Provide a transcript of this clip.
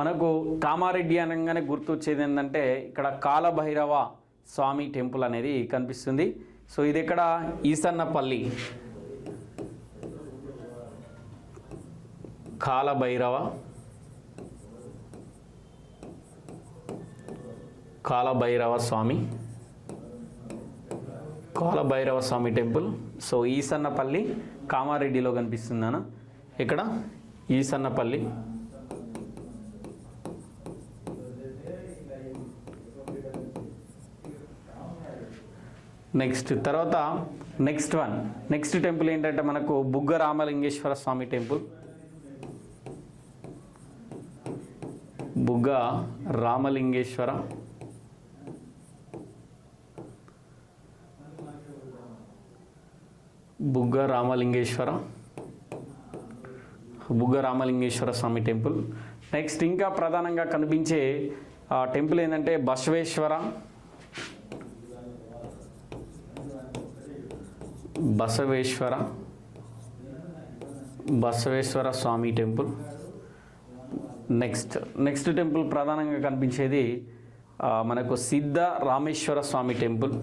మనకు కామారెడ్డి అనగానే గుర్తొచ్చేది ఏంటంటే ఇక్కడ కాలభైరవ స్వామి టెంపుల్ అనేది కనిపిస్తుంది. సో ఇది ఇక్కడ ఈసన్నపల్లి కాలభైరవ స్వామి టెంపుల్. సో ఈసన్నపల్లి కామారెడ్డిలో కనిపిస్తున్నాను. ఇక్కడ ఈసన్నపల్లి. నెక్స్ట్ టెంపుల్ ఏంటంటే మనకు బుగ్గ రామలింగేశ్వర స్వామి టెంపుల్. బుగ్గ రామలింగేశ్వర స్వామి టెంపుల్. నెక్స్ట్ ఇంకా ప్రధానంగా కనిపించే టెంపుల్ ఏంటంటే బసవేశ్వర స్వామి టెంపుల్. నెక్స్ట్ టెంపుల్ ప్రధానంగా కనిపించేది మనకు సిద్ధ రామేశ్వర స్వామి టెంపుల్.